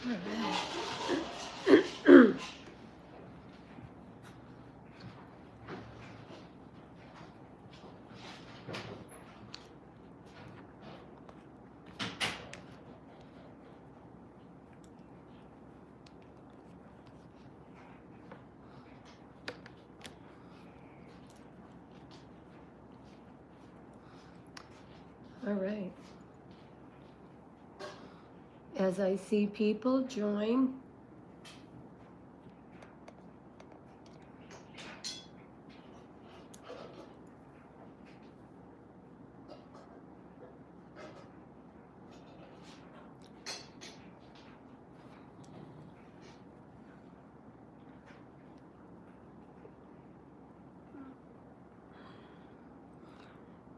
All right. As I see people join,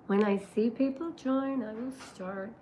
when I see people join, I will start.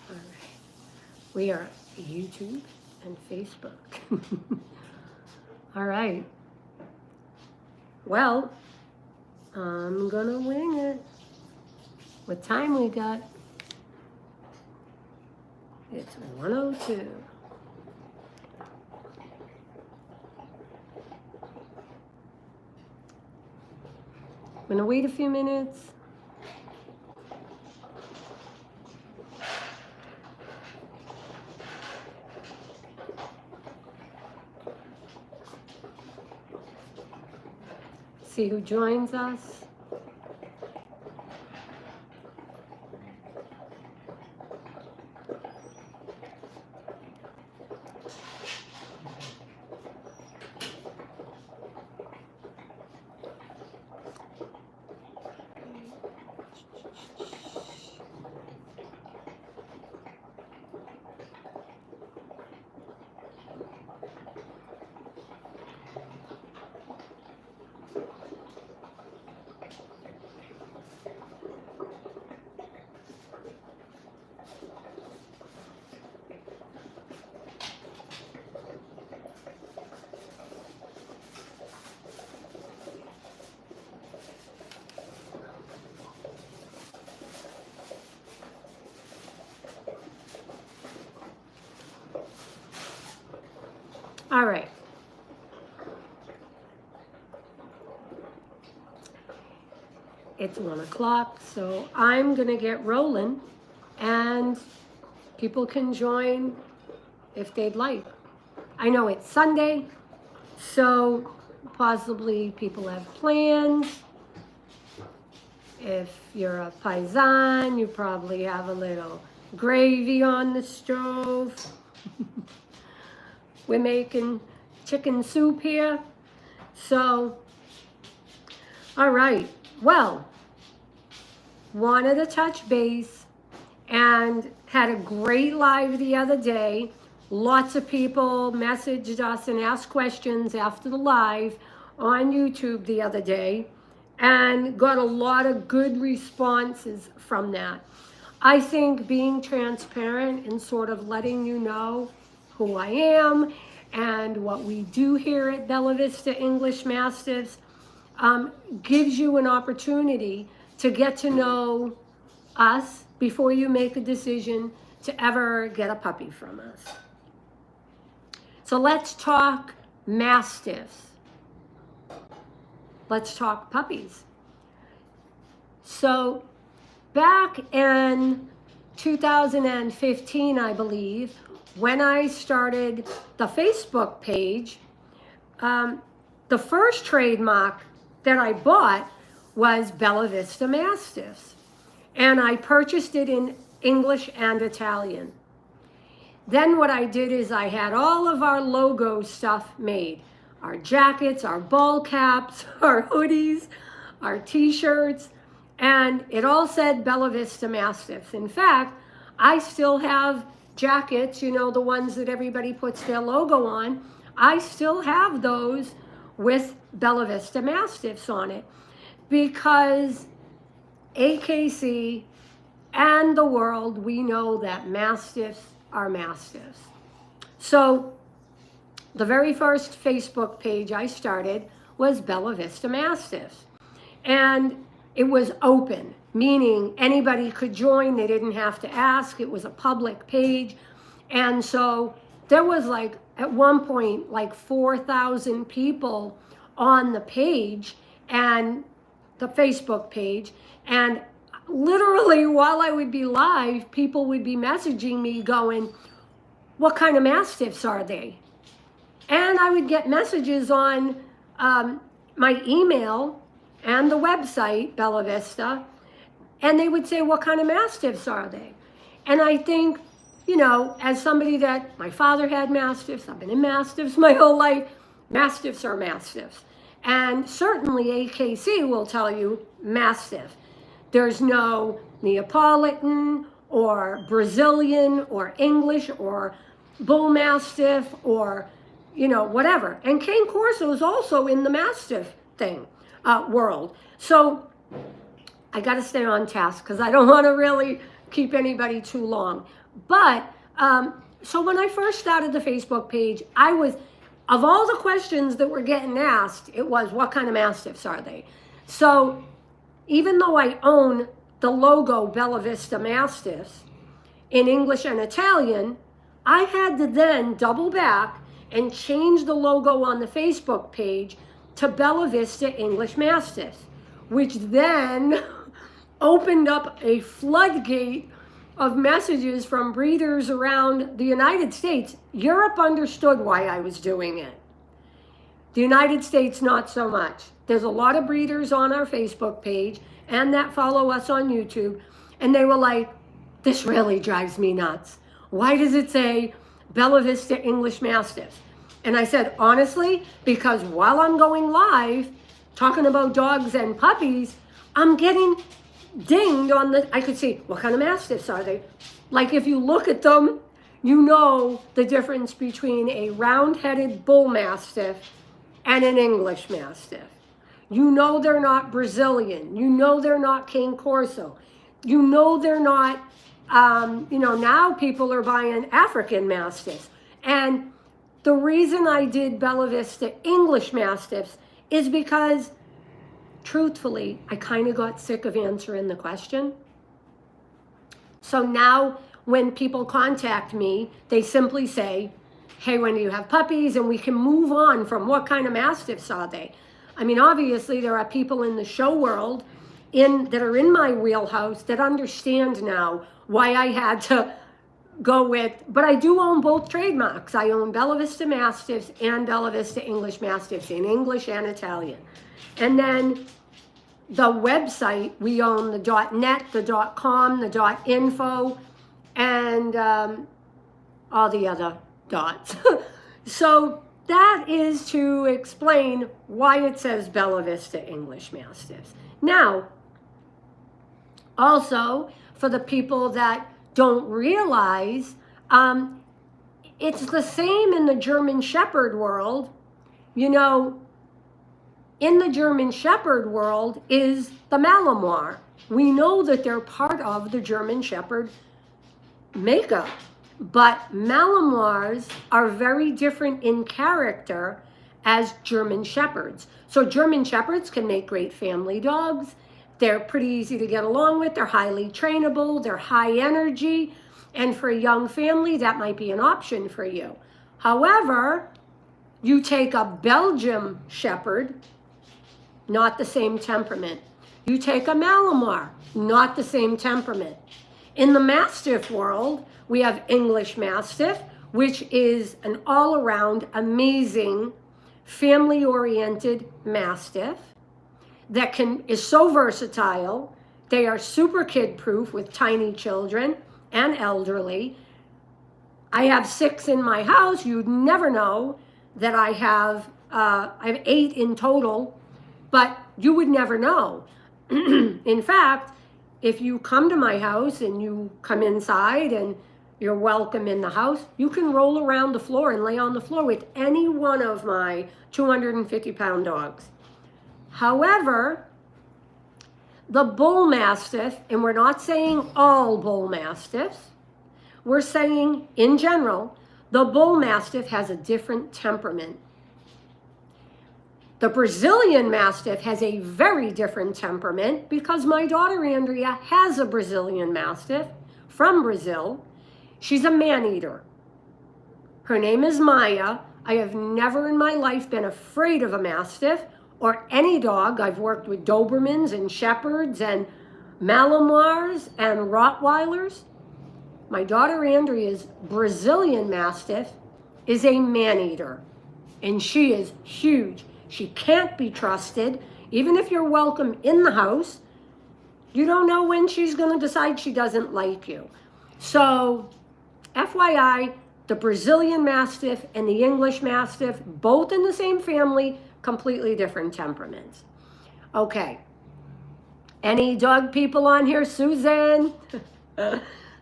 All right. We are YouTube and Facebook. All right. Well, I'm gonna wing it. What time we got? It's 1:02. I'm gonna wait a few minutes. See who joins us. All right. It's 1 o'clock, so I'm gonna get rolling, and people can join if they'd like. I know it's Sunday, so possibly people have plans. If you're a paisan, you probably have a little gravy on the stove. We're making chicken soup here. So, all right. Well, wanted to touch base and had a great live the other day. Lots of people messaged us and asked questions after the live on YouTube the other day, and got a lot of good responses from that. I think being transparent and sort of letting you know who I am and what we do here at Bella Vista English Mastiffs gives you an opportunity to get to know us before you make a decision to ever get a puppy from us. So let's talk Mastiffs. Let's talk puppies. So back in 2015, I believe, when I started the Facebook page, the first trademark that I bought was Bella Vista Mastiffs. And I purchased it in English and Italian. Then what I did is I had all of our logo stuff made. Our jackets, our ball caps, our hoodies, our t-shirts. And it all said Bella Vista Mastiffs. In fact, I still have jackets, you know, the ones that everybody puts their logo on. I still have those with Bella Vista Mastiffs on it because AKC and the world, we know that Mastiffs are Mastiffs. So the very first Facebook page I started was Bella Vista Mastiffs. And it was open, meaning anybody could join. They didn't have to ask. It was a public page. And so there was like, at one point, like 4,000 people on the page and the Facebook page. And literally while I would be live, people would be messaging me going, what kind of Mastiffs are they? And I would get messages on my email and the website, Bella Vista, and they would say, what kind of Mastiffs are they? And I think, you know, as somebody that, my father had Mastiffs, I've been in Mastiffs my whole life, Mastiffs are Mastiffs. And certainly AKC will tell you Mastiff. There's no Neapolitan or Brazilian or English or Bull Mastiff or, you know, whatever. And Cane Corso is also in the Mastiff thing. World. So I got to stay on task because I don't want to really keep anybody too long. But so when I first started the Facebook page, I was, of all the questions that were getting asked, it was, what kind of Mastiffs are they? So even though I own the logo Bella Vista Mastiffs in English and Italian, I had to then double back and change the logo on the Facebook page to Bella Vista English Mastiffs, which then opened up a floodgate of messages from breeders around the United States. Europe understood why I was doing it. The United States, not so much. There's a lot of breeders on our Facebook page and that follow us on YouTube, and they were like, this really drives me nuts. Why does it say Bella Vista English Mastiffs? And I said, honestly, because while I'm going live, talking about dogs and puppies, I'm getting dinged on the, I could see, what kind of Mastiffs are they? Like if you look at them, you know the difference between a round-headed Bull Mastiff and an English Mastiff. You know they're not Brazilian. You know they're not Cane Corso. You know they're not, you know, now people are buying African Mastiffs. And the reason I did Bella Vista English Mastiffs is because, truthfully, I kind of got sick of answering the question. So now when people contact me, they simply say, hey, when do you have puppies? And we can move on from what kind of Mastiffs are they? I mean, obviously, there are people in the show world that are in my wheelhouse that understand now why I had to go with, but I do own both trademarks. I own Bella Vista Mastiffs and Bella Vista English Mastiffs in English and Italian. And then the website, we own the .net, the .com, the .info, and all the other dots. So that is to explain why it says Bella Vista English Mastiffs. Now, also, for the people that don't realize, it's the same in the German Shepherd world. You know, in the German Shepherd world is the Malinois. We know that they're part of the German Shepherd makeup, but Malinois are very different in character as German Shepherds. So German Shepherds can make great family dogs. They're pretty easy to get along with. They're highly trainable. They're high energy. And for a young family, that might be an option for you. However, you take a Belgian Shepherd, not the same temperament. You take a Malinois, not the same temperament. In the Mastiff world, we have English Mastiff, which is an all-around amazing family-oriented Mastiff that is so versatile. They are super kid-proof with tiny children and elderly. I have 6 in my house. You'd never know that I have 8 in total, but you would never know. In fact, if you come to my house and you come inside and you're welcome in the house, you can roll around the floor and lay on the floor with any one of my 250-pound dogs. However, the bull mastiff, and we're not saying all bull mastiffs, we're saying in general, the bull mastiff has a different temperament. The Brazilian Mastiff has a very different temperament because my daughter Andrea has a Brazilian Mastiff from Brazil. She's a man-eater. Her name is Maya. I have never in my life been afraid of a Mastiff or any dog. I've worked with Dobermans and Shepherds and Malinois and Rottweilers. My daughter Andrea's Brazilian Mastiff is a man-eater, and she is huge. She can't be trusted. Even if you're welcome in the house, you don't know when she's going to decide she doesn't like you. So, FYI, the Brazilian Mastiff and the English Mastiff, both in the same family, completely different temperaments. Okay. Any dog people on here? Susan?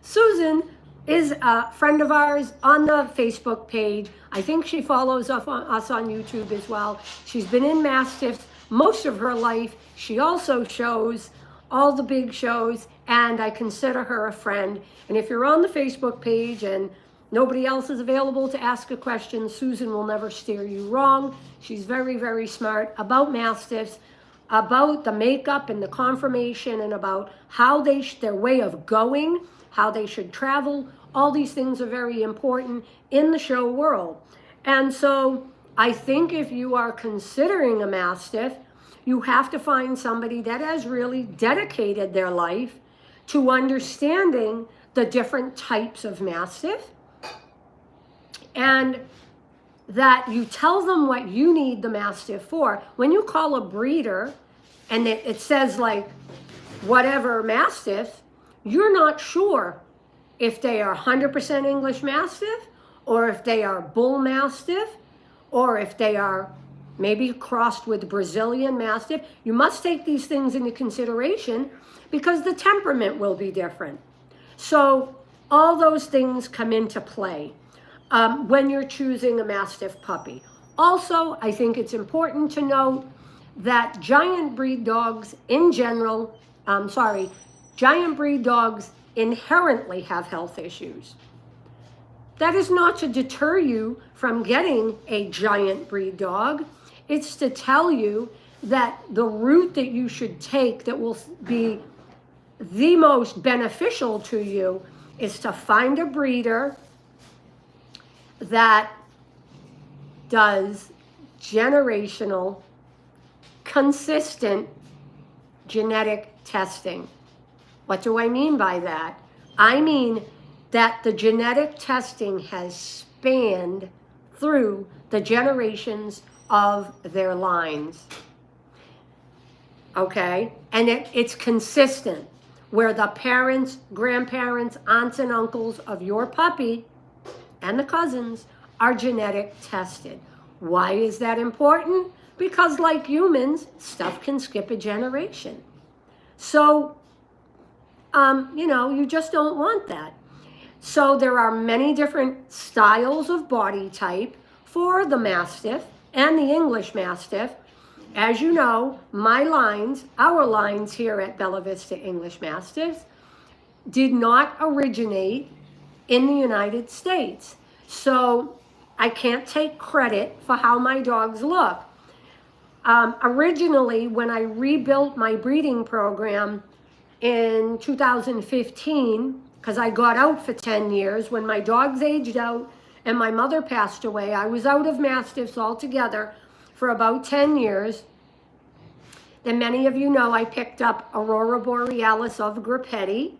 Susan is a friend of ours on the Facebook page. I think she follows us on YouTube as well. She's been in Mastiffs most of her life. She also shows all the big shows, and I consider her a friend. And if you're on the Facebook page and nobody else is available to ask a question, Susan will never steer you wrong. She's very, very smart about Mastiffs, about the makeup and the conformation, and about how their way of going, how they should travel. All these things are very important in the show world. And so I think if you are considering a Mastiff, you have to find somebody that has really dedicated their life to understanding the different types of Mastiff, and that you tell them what you need the Mastiff for. When you call a breeder and it says like whatever Mastiff, you're not sure if they are 100% English Mastiff, or if they are Bull Mastiff, or if they are maybe crossed with Brazilian Mastiff. You must take these things into consideration because the temperament will be different. So all those things come into play when you're choosing a Mastiff puppy. Also, I think it's important to note that giant breed dogs in general, giant breed dogs inherently have health issues. That is not to deter you from getting a giant breed dog. It's to tell you that the route that you should take that will be the most beneficial to you is to find a breeder that does generational, consistent genetic testing. What do I mean by that? I mean that the genetic testing has spanned through the generations of their lines. Okay? And it's consistent, where the parents, grandparents, aunts, and uncles of your puppy and the cousins are genetic tested. Why is that important? Because like humans, stuff can skip a generation. So, you just don't want that. So there are many different styles of body type for the Mastiff and the English Mastiff. As you know, our lines here at Bella Vista English Mastiffs did not originate in the United States. So I can't take credit for how my dogs look. Originally, when I rebuilt my breeding program in 2015, because I got out for 10 years, when my dogs aged out and my mother passed away, I was out of Mastiffs altogether for about 10 years. Then many of you know I picked up Aurora Borealis of Grappetti.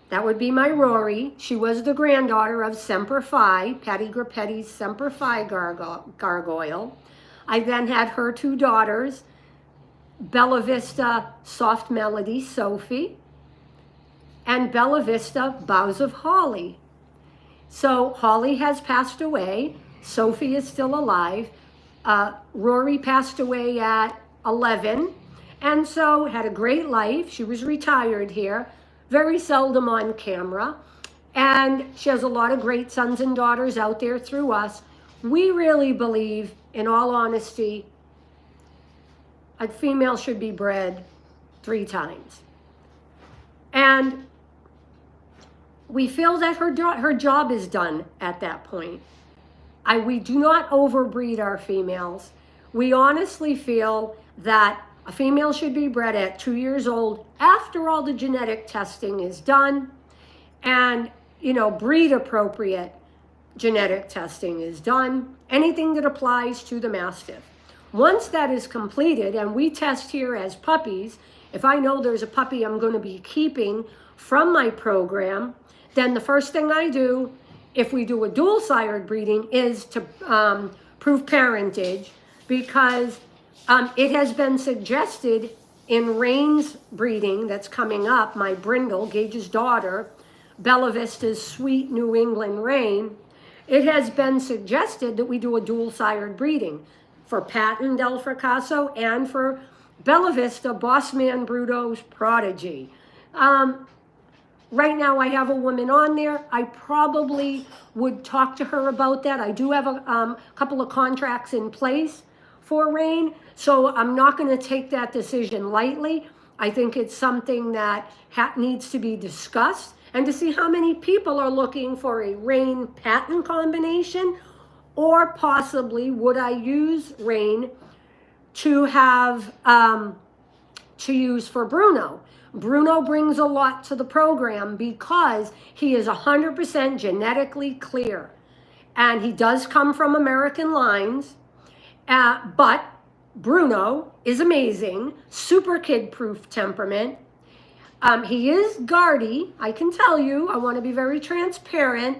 That would be my Rory. She was the granddaughter of Semper Fi, Patty Grappetti's Semper Fi gargoyle. I then had her two daughters, Bella Vista Soft Melody Sophie, and Bella Vista Boughs of Holly. So Holly has passed away. Sophie is still alive. Rory passed away at 11. And so had a great life. She was retired here, very seldom on camera. And she has a lot of great sons and daughters out there through us. We really believe, in all honesty, a female should be bred 3 times. And we feel that her job is done at that point. We do not overbreed our females. We honestly feel that a female should be bred at 2 years old after all the genetic testing is done and, you know, breed appropriate genetic testing is done, anything that applies to the Mastiff. Once that is completed, and we test here as puppies, if I know there's a puppy I'm going to be keeping from my program, then the first thing I do, if we do a dual-sired breeding, is to prove parentage, because it has been suggested in Rain's breeding that's coming up, my brindle, Gage's daughter, Bella Vista's sweet New England Rain, it has been suggested that we do a dual-sired breeding for Patton Del Fracasso and for Bella Vista, Bossman Bruto's prodigy. Right now I have a woman on there. I probably would talk to her about that. I do have a couple of contracts in place for Rain, so I'm not going to take that decision lightly. I think it's something that needs to be discussed, and to see how many people are looking for a Rain Patton combination, or possibly would I use Rain to have to use for Bruno. Bruno brings a lot to the program because he is 100% genetically clear, and he does come from American lines, but Bruno is amazing, super kid-proof temperament. He is guardy, I can tell you. I want to be very transparent.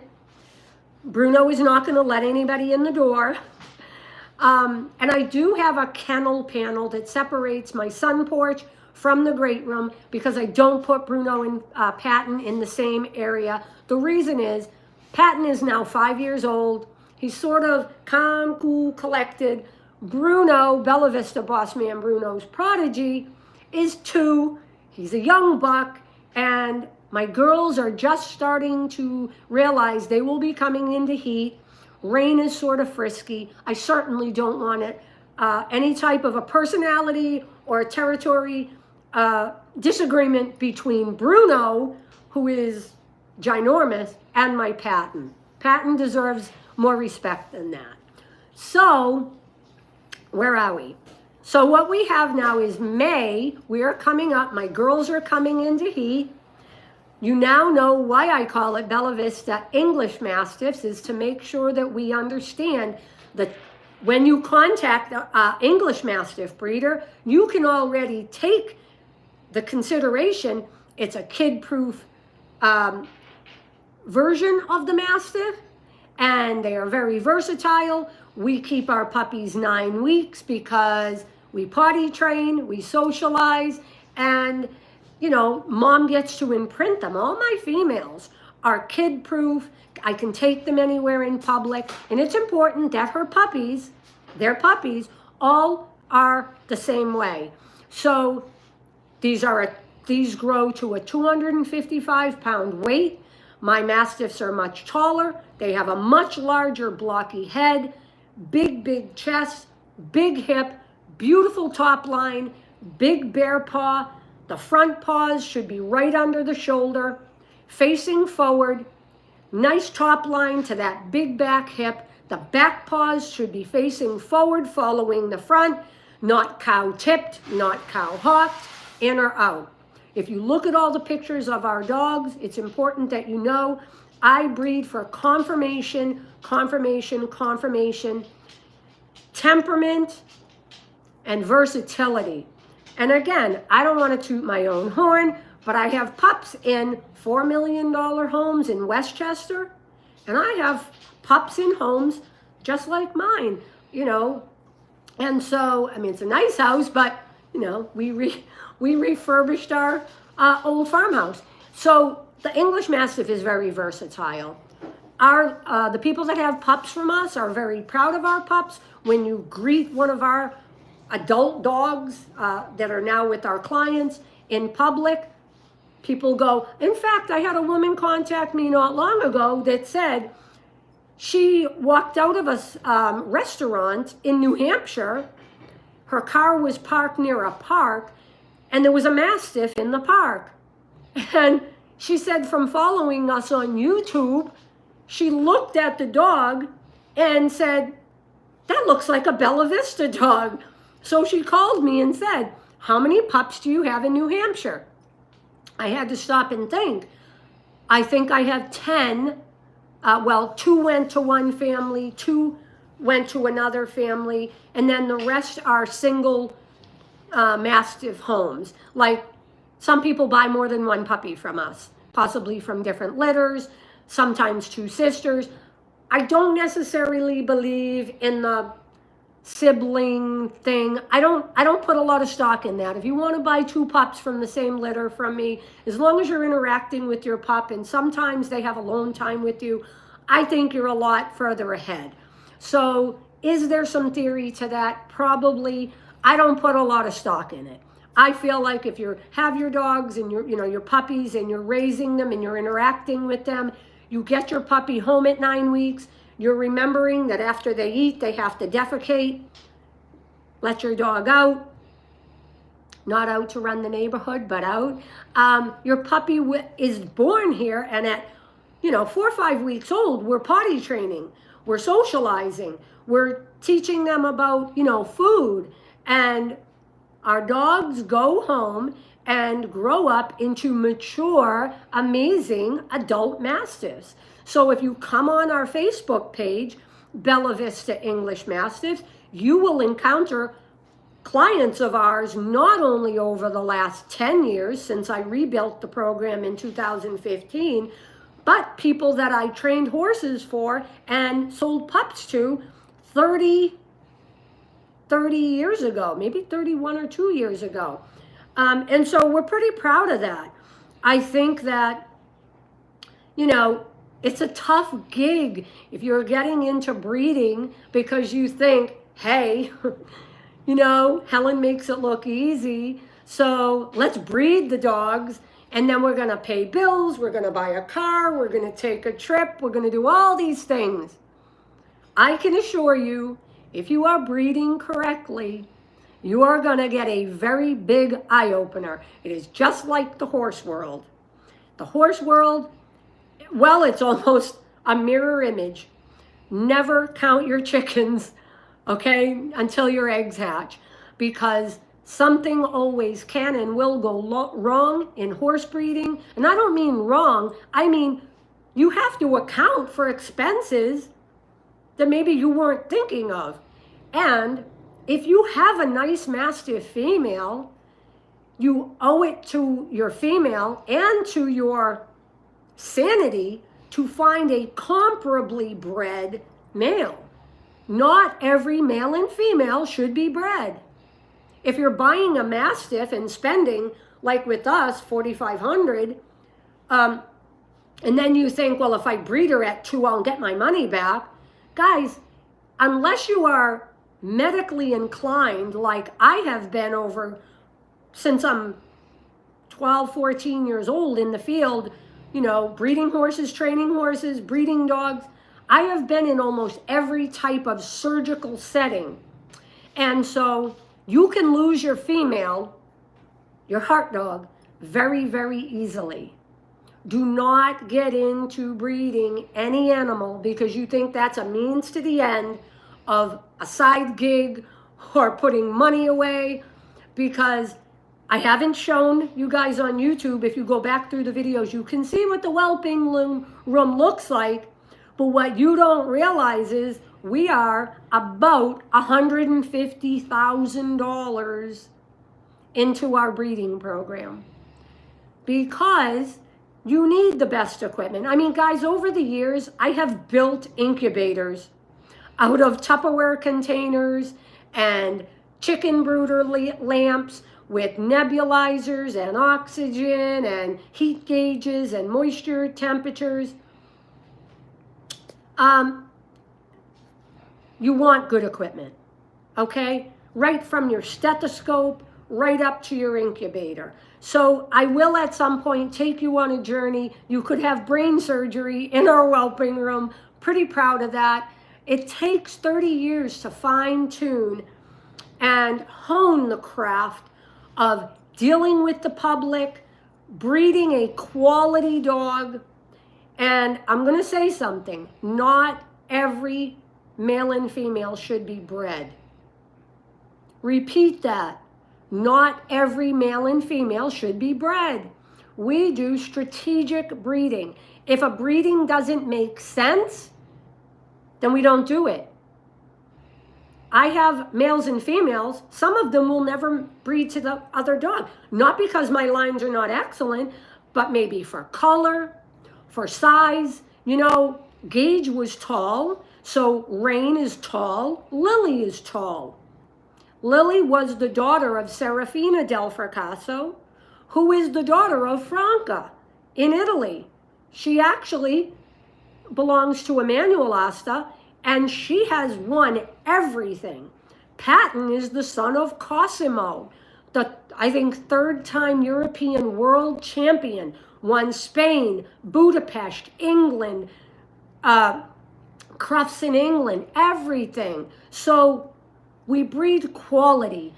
Bruno is not going to let anybody in the door. And I do have a kennel panel that separates my sun porch from the great room, because I don't put Bruno and Patton in the same area. The reason is Patton is now 5 years old. He's sort of calm, cool, collected. Bruno, Bella Vista Bossman Bruno's prodigy, is 2. He's a young buck, and my girls are just starting to realize they will be coming into heat. Rain is sort of frisky. I certainly don't want it. Any type of a personality or a territory disagreement between Bruno, who is ginormous, and my Patton. Patton deserves more respect than that. So, where are we? So what we have now is May. We are coming up. My girls are coming into heat. You now know why I call it Bella Vista English Mastiffs, is to make sure that we understand that when you contact an English Mastiff breeder, you can already take the consideration it's a kid-proof version of the Mastiff, and they are very versatile. We keep our puppies 9 weeks because we potty train, we socialize, and, you know, mom gets to imprint them. All my females are kid-proof. I can take them anywhere in public, and it's important that her puppies, their puppies, all are the same way. So these grow to a 255-pound weight. My Mastiffs are much taller. They have a much larger blocky head, big chest, big hip, beautiful top line, big bear paw. The front paws should be right under the shoulder, facing forward, nice top line to that big back hip. The back paws should be facing forward, following the front, not cow-tipped, not cow-hocked, in or out. If you look at all the pictures of our dogs, it's important that you know I breed for conformation, temperament, and versatility. And again, I don't want to toot my own horn, but I have pups in $4 million homes in Westchester, and I have pups in homes just like mine, you know. And so, I mean, it's a nice house, but, you know, we refurbished our old farmhouse. So the English Mastiff is very versatile. The people that have pups from us are very proud of our pups. When you greet one of our adult dogs that are now with our clients in public. People go, in fact, I had a woman contact me not long ago that said she walked out of a restaurant in New Hampshire. Her car was parked near a park, and there was a Mastiff in the park. And she said from following us on YouTube, she looked at the dog and said, that looks like a Bella Vista dog. So she called me and said, how many pups do you have in New Hampshire? I had to stop and think. I think I have 10. Well, 2 went to one family, 2 went to another family, and then the rest are single Mastiff homes. Like, some people buy more than one puppy from us, possibly from different litters, sometimes 2 sisters. I don't necessarily believe in the sibling thing. I don't put a lot of stock in that. If you want to buy 2 pups from the same litter from me, as long as you're interacting with your pup and sometimes they have alone time with you, I think you're a lot further ahead. So is there some theory to that? Probably. I don't put a lot of stock in it. I feel like if you have your dogs and your puppies and you're raising them and you're interacting with them, you get your puppy home at 9 weeks, you're remembering that after they eat, they have to defecate. Let your dog out. Not out to run the neighborhood, but out. Your puppy is born here, and at 4 or 5 weeks old, we're potty training. We're socializing. We're teaching them about, food. And our dogs go home and grow up into mature, amazing adult Mastiffs. So if you come on our Facebook page, Bella Vista English Mastiffs, you will encounter clients of ours not only over the last 10 years since I rebuilt the program in 2015, but people that I trained horses for and sold pups to 30 years ago, maybe 31 or 2 years ago. And so we're pretty proud of that. I think that, it's a tough gig if you're getting into breeding because you think, hey, Helen makes it look easy, so let's breed the dogs, and then we're going to pay bills, we're going to buy a car, we're going to take a trip, we're going to do all these things. I can assure you, if you are breeding correctly, you are going to get a very big eye-opener. It is just like the horse world. The horse world, well, it's almost a mirror image. Never count your chickens, okay, until your eggs hatch, because something always can and will go wrong in horse breeding. And I don't mean wrong, I mean you have to account for expenses that maybe you weren't thinking of. And if you have a nice Mastiff female, you owe it to your female and to your sanity to find a comparably bred male. Not every male and female should be bred. If you're buying a Mastiff and spending, like with us, $4,500, and then you think, well, if I breed her at 2, I'll get my money back. Guys, unless you are medically inclined, like I have been since I'm 12, 14 years old in the field, breeding horses, training horses, breeding dogs. I have been in almost every type of surgical setting. And so you can lose your female, your heart dog, very, very easily. Do not get into breeding any animal because you think that's a means to the end of a side gig or putting money away, because I haven't shown you guys on YouTube. If you go back through the videos, you can see what the whelping room looks like. But what you don't realize is we are about $150,000 into our breeding program because you need the best equipment. I mean, guys, over the years, I have built incubators out of Tupperware containers and chicken brooder lamps with nebulizers and oxygen and heat gauges and moisture temperatures. You want good equipment, okay? right from your stethoscope right up to your incubator. So I will at some point take you on a journey. You could have brain surgery in our whelping room. Pretty proud of that. It takes 30 years to fine tune and hone the craft of dealing with the public, breeding a quality dog. And I'm going to say something. Not every male and female should be bred. Repeat that. Not every male and female should be bred. We do strategic breeding. If a breeding doesn't make sense, then we don't do it. I have males and females. Some of them will never breed to the other dog. Not because my lines are not excellent, but maybe for color, for size. You know, Gage was tall, so Rain is tall, Lily is tall. Lily was the daughter of Serafina del Fracasso, who is the daughter of Franca in Italy. She actually belongs to Emmanuel Asta, and she has won everything. Patton is the son of Cosimo, the, I think, third-time European world champion, won Spain, Budapest, England, Crufts in England, everything. So we breed quality.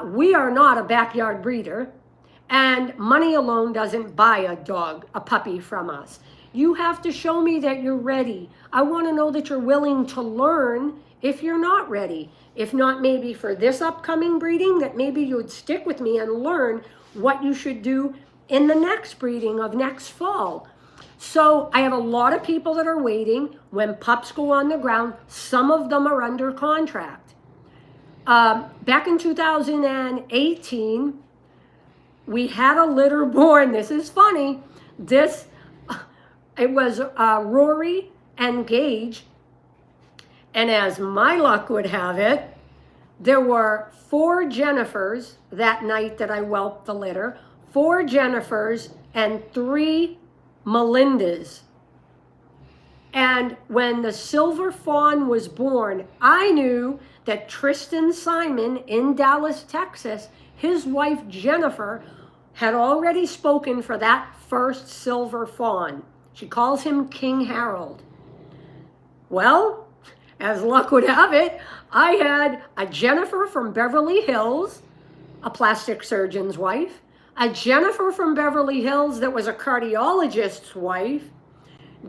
We are not a backyard breeder, and money alone doesn't buy a dog, a puppy from us. You have to show me that you're ready. I want to know that you're willing to learn if you're not ready. If not, maybe for this upcoming breeding, that maybe you would stick with me and learn what you should do in the next breeding of next fall. So I have a lot of people that are waiting. When pups go on the ground, some of them are under contract. Back in 2018, we had a litter born. This is funny. It was Rory and Gage. And as my luck would have it, there were 4 Jennifers that night that I whelped the litter. 4 Jennifers and 3 Melindas. And when the silver fawn was born, I knew that Tristan Simon in Dallas, Texas, his wife Jennifer, had already spoken for that first silver fawn. She calls him King Harold. Well, as luck would have it, I had a Jennifer from Beverly Hills, a plastic surgeon's wife, a Jennifer from Beverly Hills that was a cardiologist's wife,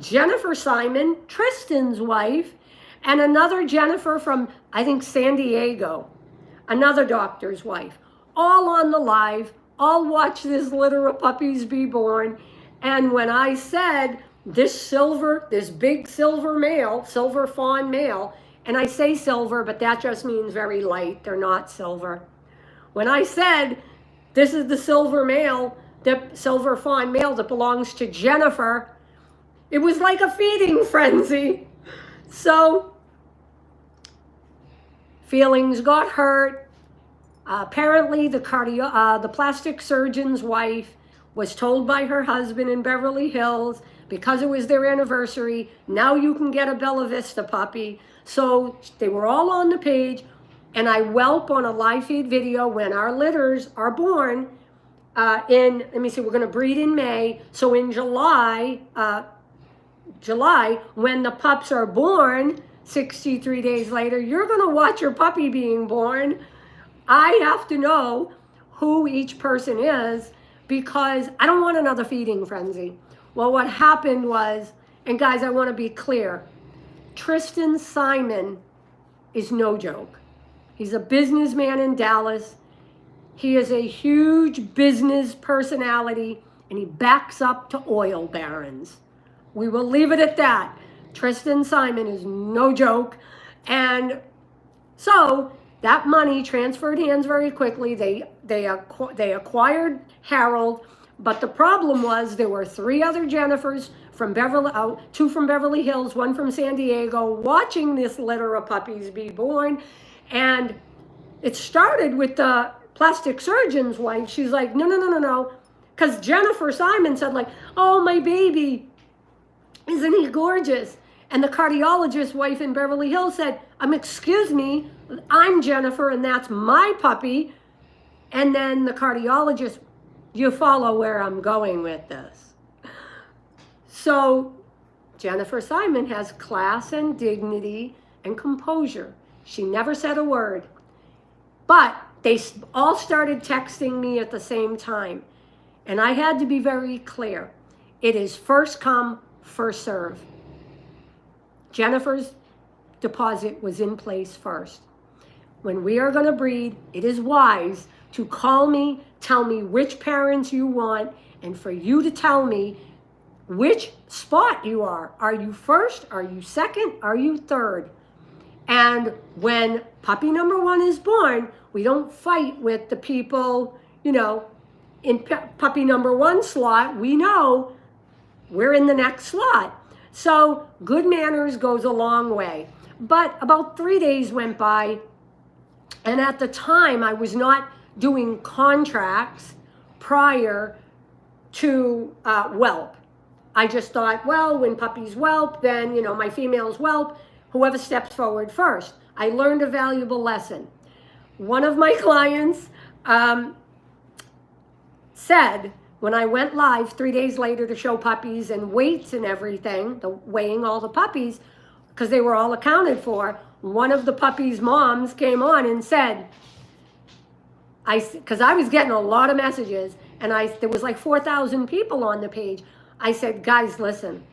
Jennifer Simon, Tristan's wife, and another Jennifer from, I think, San Diego, another doctor's wife, all on the live, all watch this litter of puppies be born. And when I said this big silver male, silver fawn male, and I say silver, but that just means very light, they're not silver. When I said this is the silver male, the silver fawn male that belongs to Jennifer, it was like a feeding frenzy. So feelings got hurt. Apparently the plastic surgeon's wife was told by her husband in Beverly Hills, because it was their anniversary, now you can get a Bella Vista puppy. So they were all on the page, and I whelp on a live feed video when our litters are born let me see, we're gonna breed in May. So in July, when the pups are born, 63 days later, you're gonna watch your puppy being born. I have to know who each person is, because I don't want another feeding frenzy. Well, what happened was, and guys, I want to be clear, Tristan Simon is no joke. He's a businessman in Dallas. He is a huge business personality, and he backs up to oil barons. We will leave it at that. Tristan Simon is no joke. And so that money transferred hands very quickly. They acquired Harold, but the problem was there were 3 other Jennifers from 2 from Beverly Hills, 1 from San Diego, watching this litter of puppies be born. And it started with the plastic surgeon's wife. She's like, no. Because Jennifer Simon said like, oh, my baby, isn't he gorgeous? And the cardiologist's wife in Beverly Hills said, excuse me, I'm Jennifer and that's my puppy. And then the cardiologist, you follow where I'm going with this. So Jennifer Simon has class and dignity and composure. She never said a word. But they all started texting me at the same time. And I had to be very clear. It is first come, first serve. Jennifer's deposit was in place first. When we are going to breed, it is wise to call me, tell me which parents you want, and for you to tell me which spot you are. Are you first? Are you second? Are you third? And when puppy number 1 is born, we don't fight with the people, you know, in puppy number 1 slot. We know we're in the next slot. So good manners goes a long way. But about 3 days went by, and at the time I was not doing contracts prior to whelp. I just thought, well, when puppies whelp, then, you know, my females whelp, whoever steps forward first. I learned a valuable lesson. One of my clients said, when I went live 3 days later to show puppies and weights and everything, weighing all the puppies, because they were all accounted for, one of the puppies' moms came on and said, because I was getting a lot of messages, and there was like 4,000 people on the page. I said, guys, listen,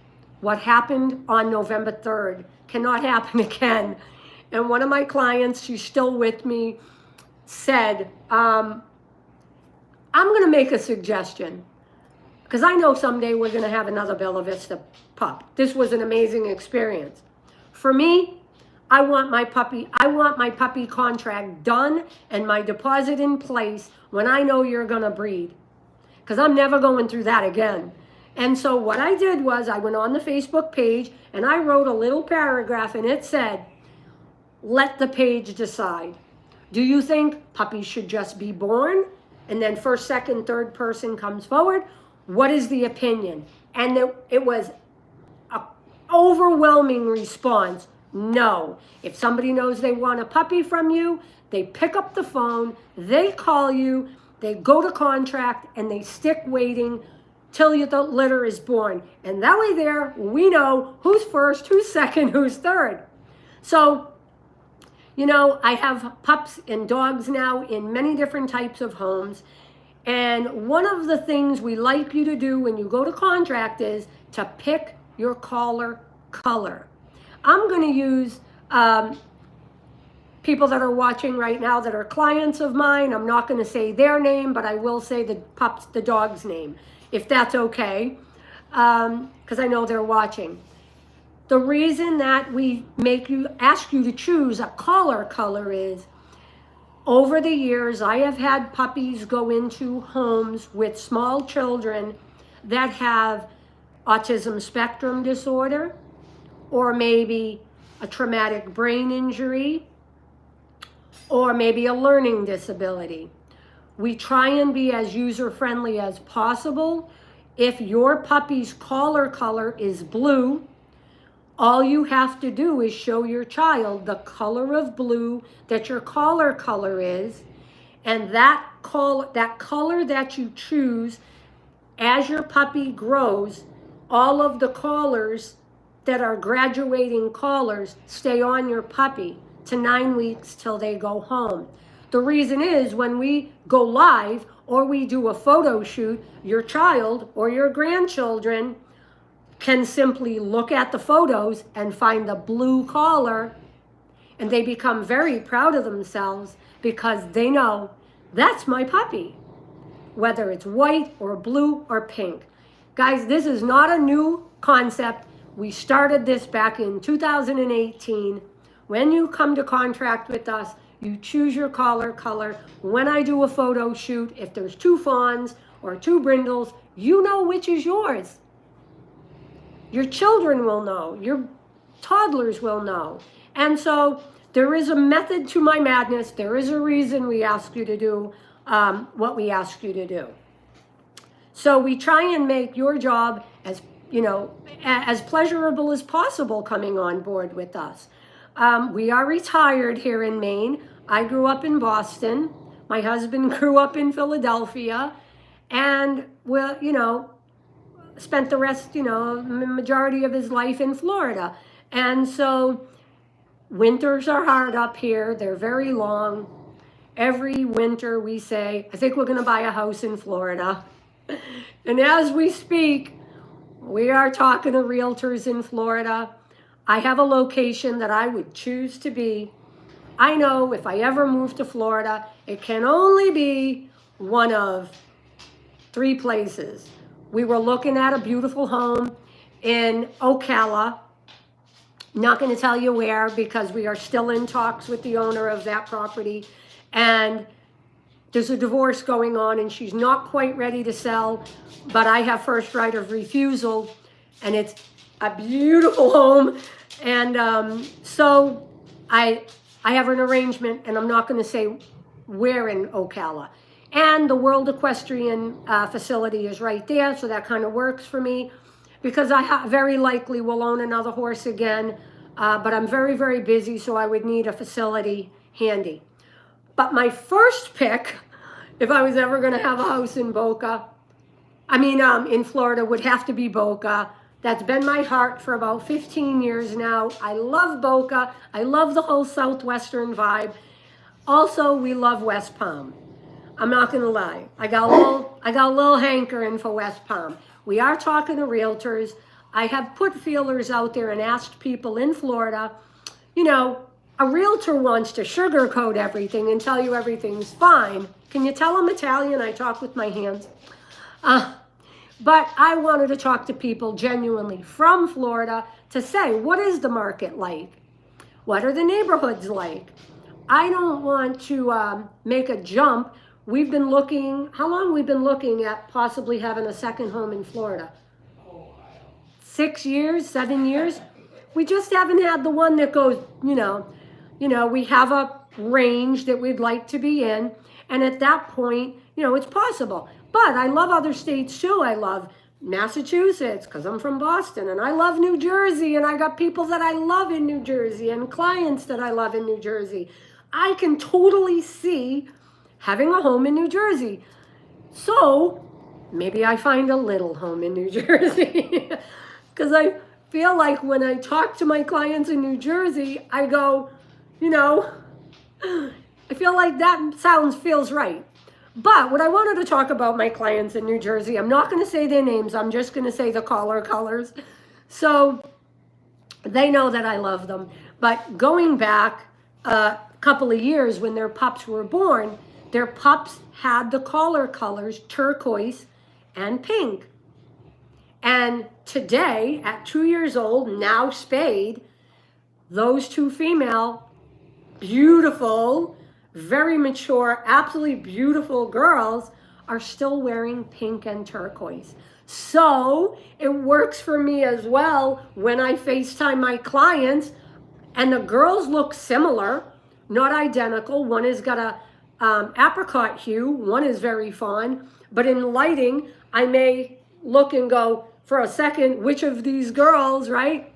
what happened on November 3rd cannot happen again. And one of my clients, she's still with me, said, I'm going to make a suggestion, because I know someday we're going to have another Bella Vista pup. This was an amazing experience. For me, I want my puppy contract done and my deposit in place when I know you're going to breed, because I'm never going through that again. And so what I did was I went on the Facebook page and I wrote a little paragraph, and it said, let the page decide. Do you think puppies should just be born and then first, second, third person comes forward? What is the opinion? And it was an overwhelming response. No. If somebody knows they want a puppy from you, they pick up the phone, they call you, they go to contract, and they stick waiting till the litter is born. And that way there, we know who's first, who's second, who's third. So, you know, I have pups and dogs now in many different types of homes. And one of the things we like you to do when you go to contract is to pick your collar color. I'm going to use people that are watching right now that are clients of mine. I'm not going to say their name, but I will say the dog's name, if that's okay, because I know they're watching. The reason that we ask you to choose a collar color is, over the years, I have had puppies go into homes with small children that have autism spectrum disorder, or maybe a traumatic brain injury, or maybe a learning disability. We try and be as user-friendly as possible. If your puppy's collar color is blue, all you have to do is show your child the color of blue that your collar color is, and that color that you choose as your puppy grows, all of the collars that are graduating collars stay on your puppy to 9 weeks till they go home. The reason is, when we go live or we do a photo shoot, your child or your grandchildren can simply look at the photos and find the blue collar, and they become very proud of themselves because they know that's my puppy, whether it's white or blue or pink. Guys, this is not a new concept. We started this back in 2018. When you come to contract with us, you choose your collar color. When I do a photo shoot, if there's 2 fawns or 2 brindles, you know which is yours. Your children will know. Your toddlers will know. And so there is a method to my madness. There is a reason we ask you to do what we ask you to do. So we try and make your job as, you know, as pleasurable as possible coming on board with us. We are retired here in Maine. I grew up in Boston. My husband grew up in Philadelphia, and well, spent the rest, majority of his life in Florida. And so winters are hard up here. They're very long. Every winter we say, I think we're going to buy a house in Florida. And as we speak, we are talking to realtors in Florida. I have a location that I would choose to be. I know if I ever move to Florida, it can only be one of 3 places. We were looking at a beautiful home in Ocala. Not going to tell you where because we are still in talks with the owner of that property. And there's a divorce going on and she's not quite ready to sell, but I have first right of refusal, and it's a beautiful home. And so I have an arrangement, and I'm not going to say where in Ocala. And the World Equestrian facility is right there, so that kind of works for me because I very likely will own another horse again, but I'm very, very busy, so I would need a facility handy. But my first pick, if I was ever going to have a house in in Florida, would have to be Boca. That's been my heart for about 15 years now. I love Boca. I love the whole Southwestern vibe. Also, we love West Palm. I'm not going to lie. I got a little hankering for West Palm. We are talking to realtors. I have put feelers out there and asked people in Florida, a realtor wants to sugarcoat everything and tell you everything's fine. Can you tell I'm Italian? I talk with my hands. But I wanted to talk to people genuinely from Florida to say, what is the market like? What are the neighborhoods like? I don't want to make a jump. We've been looking, how long we've been looking at possibly having a second home in Florida? 6 years, 7 years? We just haven't had the one that goes, we have a range that we'd like to be in. And at that point, it's possible. But I love other states too. I love Massachusetts because I'm from Boston, and I love New Jersey, and I got people that I love in New Jersey and clients that I love in New Jersey. I can totally see having a home in New Jersey. So maybe I find a little home in New Jersey because I feel like when I talk to my clients in New Jersey, I go, I feel like that feels right. But what I wanted to talk about my clients in New Jersey, I'm not going to say their names. I'm just going to say the caller colors. So they know that I love them. But going back a couple of years when their pups were born, their pups had the collar colors turquoise and pink. And today, at 2 years old, now spayed, those 2 female, beautiful, very mature, absolutely beautiful girls are still wearing pink and turquoise. So it works for me as well when I FaceTime my clients, and the girls look similar, not identical. One has got a apricot hue, one is very fawn, but in lighting, I may look and go, for a second, which of these girls, right?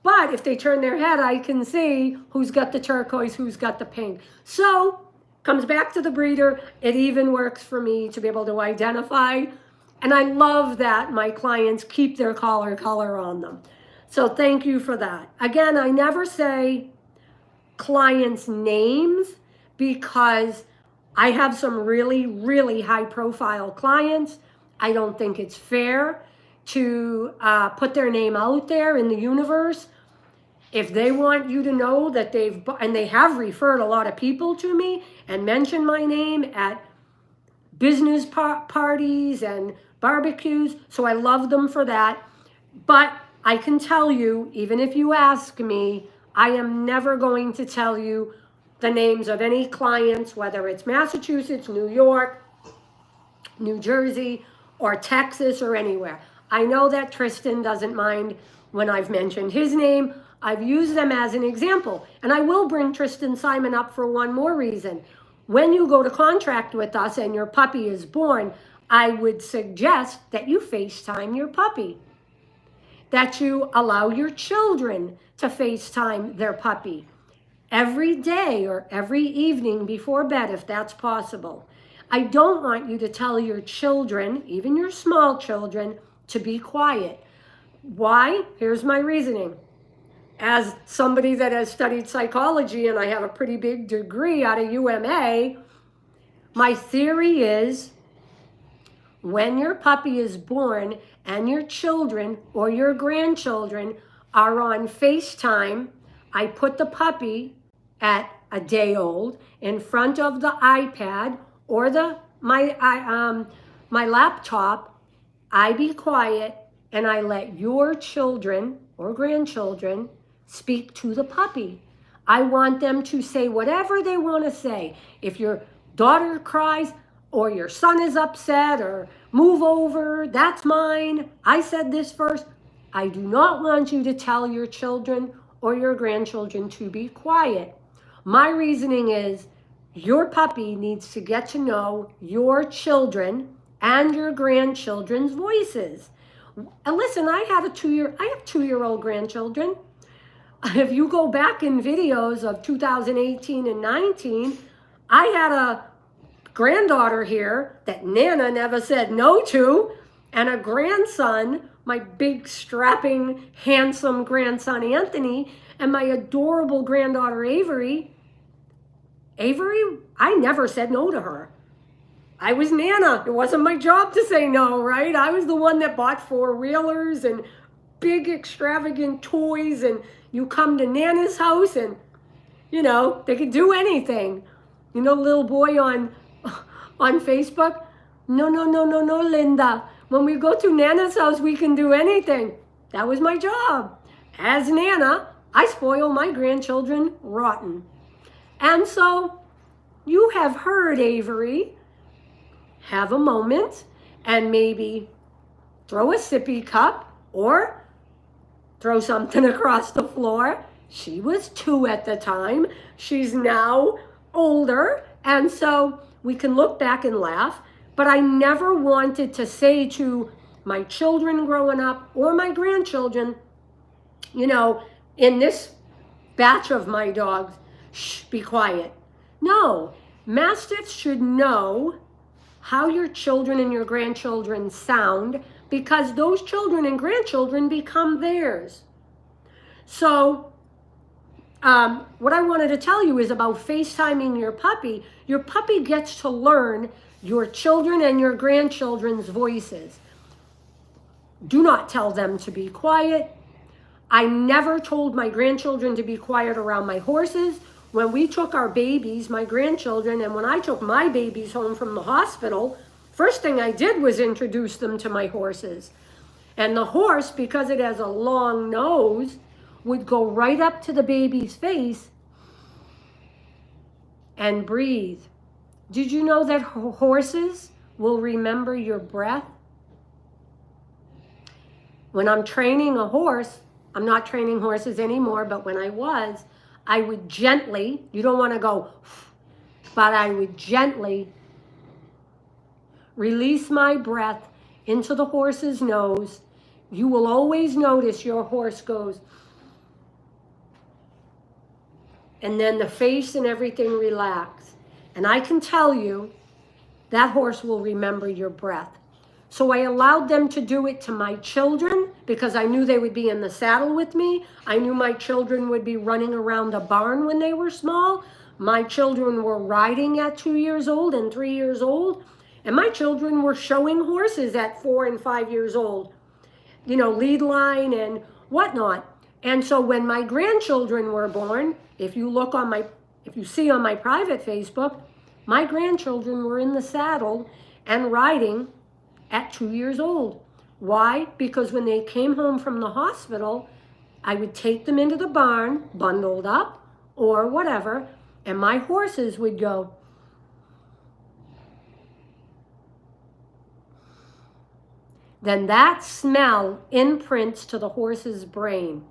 But if they turn their head, I can see who's got the turquoise, who's got the pink. So, comes back to the breeder. It even works for me to be able to identify. And I love that my clients keep their collar color on them. So thank you for that. Again, I never say clients' names because I have some really, really high profile clients. I don't think it's fair to put their name out there in the universe. If they want you to know that they have referred a lot of people to me and mentioned my name at business parties and barbecues, so I love them for that. But I can tell you, even if you ask me, I am never going to tell you the names of any clients, whether it's Massachusetts, New York, New Jersey, or Texas, or anywhere. I know that Tristan doesn't mind when I've mentioned his name. I've used them as an example. And I will bring Tristan Simon up for one more reason. When you go to contract with us and your puppy is born, I would suggest that you FaceTime your puppy, that you allow your children to FaceTime their puppy. every day or every evening before bed, if that's possible. I don't want you to tell your children, even your small children, to be quiet. Why? Here's my reasoning. As somebody that has studied psychology, and I have a pretty big degree out of UMA, my theory is when your puppy is born and your children or your grandchildren are on FaceTime, I put the puppy at a day old in front of the iPad or my laptop. I be quiet and I let your children or grandchildren speak to the puppy. I want them to say whatever they want to say. If your daughter cries or your son is upset or move over, that's mine, I said this first. I do not want you to tell your children or your grandchildren to be quiet. My reasoning is your puppy needs to get to know your children and your grandchildren's voices. And listen, I have two-year-old grandchildren. If you go back in videos of 2018 and 19, I had a granddaughter here that Nana never said no to, and a grandson, my big, strapping, handsome grandson, Anthony, and my adorable granddaughter, Avery. Avery, I never said no to her. I was Nana. It wasn't my job to say no, right? I was the one that bought four-wheelers and big, extravagant toys, and you come to Nana's house and, you know, they could do anything. You know, little boy on Facebook, no, Linda. When we go to Nana's house, we can do anything. That was my job. As Nana, I spoil my grandchildren rotten. And so you have heard Avery have a moment and maybe throw a sippy cup or throw something across the floor. She was 2 at the time. She's now older. And so we can look back and laugh. But I never wanted to say to my children growing up or my grandchildren, you know, in this batch of my dogs, shh, be quiet. No, Mastiffs should know how your children and your grandchildren sound, because those children and grandchildren become theirs. So what I wanted to tell you is about FaceTiming your puppy. Your puppy gets to learn your children and your grandchildren's voices. Do not tell them to be quiet. I never told my grandchildren to be quiet around my horses. When we took our babies, my grandchildren, and when I took my babies home from the hospital, first thing I did was introduce them to my horses. And the horse, because it has a long nose, would go right up to the baby's face and breathe. Did you know that horses will remember your breath? When I'm training a horse, I'm not training horses anymore, but when I was, I would gently, you don't want to go, but I would gently release my breath into the horse's nose. You will always notice your horse goes, and then the face and everything relax. And I can tell you that horse will remember your breath. So I allowed them to do it to my children because I knew they would be in the saddle with me. I knew my children would be running around the barn when they were small. My children were riding at 2 years old and 3 years old. And my children were showing horses at 4 and 5 years old, you know, lead line and whatnot. And so when my grandchildren were born, if you see on my private Facebook, my grandchildren were in the saddle and riding at 2 years old. Why? Because when they came home from the hospital, I would take them into the barn, bundled up or whatever, and my horses would go. Then that smell imprints to the horse's brain.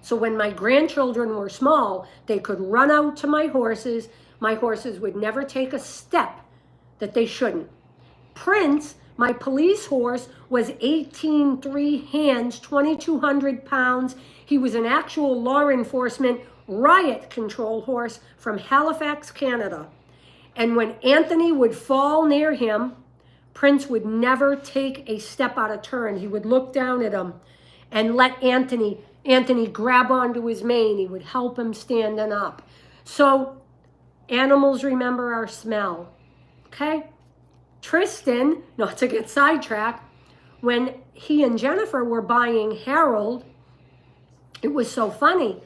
So when my grandchildren were small, they could run out to my horses. My horses would never take a step that they shouldn't. Prince, my police horse, was 18 3 hands, 2,200 pounds. He was an actual law enforcement riot control horse from Halifax, Canada. And when Anthony would fall near him, Prince would never take a step out of turn. He would look down at him and let Anthony grab onto his mane. He would help him standing up. So animals remember our smell, okay? Tristan, not to get sidetracked, when he and Jennifer were buying Harold, it was so funny.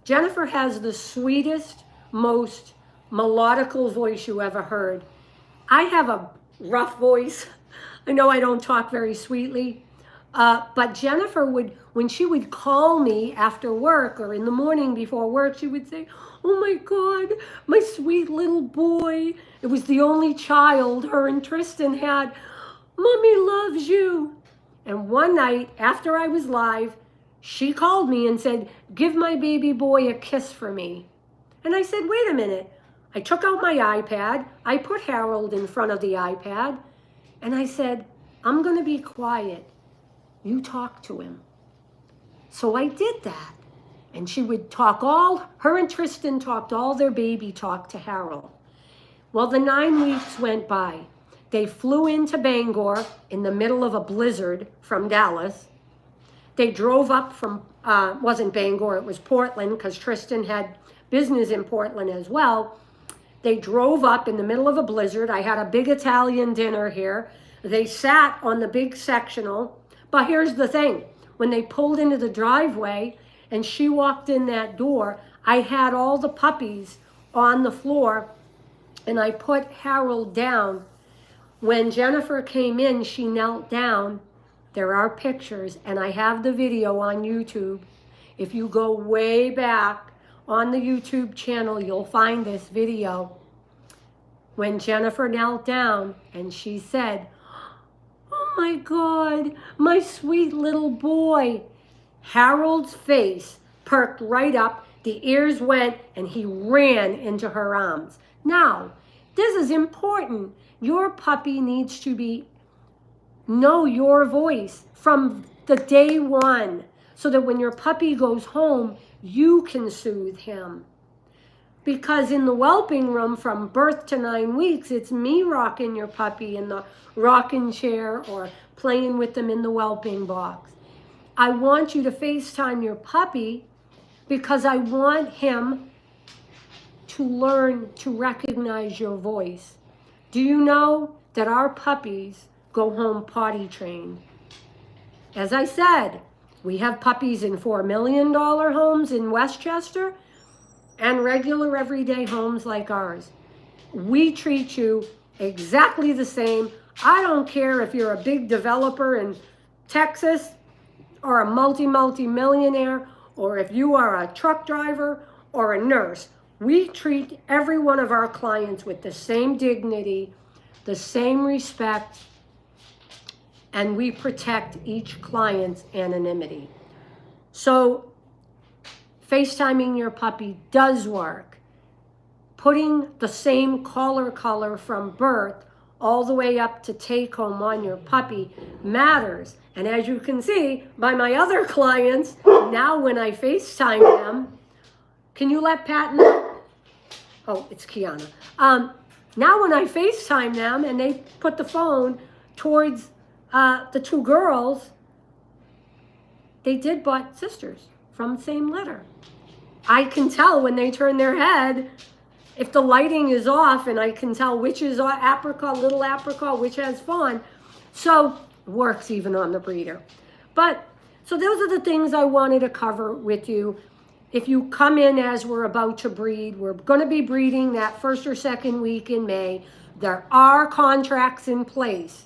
Jennifer has the sweetest, most melodical voice you ever heard. I have a rough voice. I know I don't talk very sweetly, but Jennifer would, when she would call me after work or in the morning before work, she would say, "Oh my God, my sweet little boy." It was the only child her and Tristan had. "Mommy loves you." And one night after I was live, she called me and said, "Give my baby boy a kiss for me." And I said, "Wait a minute." I took out my iPad. I put Harold in front of the iPad. And I said, "I'm going to be quiet. You talk to him." So I did that. And she would talk her and Tristan talked all their baby talk to Harold. Well, the 9 weeks went by. They flew into Bangor in the middle of a blizzard from Dallas. They drove up from, wasn't Bangor, it was Portland, because Tristan had business in Portland as well. They drove up in the middle of a blizzard. I had a big Italian dinner here. They sat on the big sectional. But here's the thing. When they pulled into the driveway and she walked in that door, I had all the puppies on the floor and I put Harold down. When Jennifer came in, she knelt down. There are pictures, and I have the video on YouTube. If you go way back on the YouTube channel, you'll find this video. When Jennifer knelt down and she said, "Oh my God, my sweet little boy." Harold's face perked right up, the ears went, and he ran into her arms. Now, this is important. Your puppy needs to know your voice from the day one, so that when your puppy goes home, you can soothe him. Because in the whelping room from birth to 9 weeks, it's me rocking your puppy in the rocking chair or playing with them in the whelping box. I want you to FaceTime your puppy because I want him to learn to recognize your voice. Do you know that our puppies go home potty trained? As I said, we have puppies in $4 million homes in Westchester and regular everyday homes like ours. We treat you exactly the same. I don't care if you're a big developer in Texas or a multi-millionaire, or if you are a truck driver or a nurse. We treat every one of our clients with the same dignity, the same respect, and we protect each client's anonymity. So FaceTiming your puppy does work. Putting the same collar color from birth all the way up to take home on your puppy matters. And as you can see by my other clients, now when I FaceTime them, can you let Pat know? Oh, it's Kiana. Now when I FaceTime them and they put the phone towards the two girls, they did butt sisters from the same litter. I can tell when they turn their head if the lighting is off, and I can tell which is apricot, little apricot, which has fawn. So it works even on the breeder. But so those are the things I wanted to cover with you. If you come in as we're about to breed, we're going to be breeding that first or second week in May. There are contracts in place.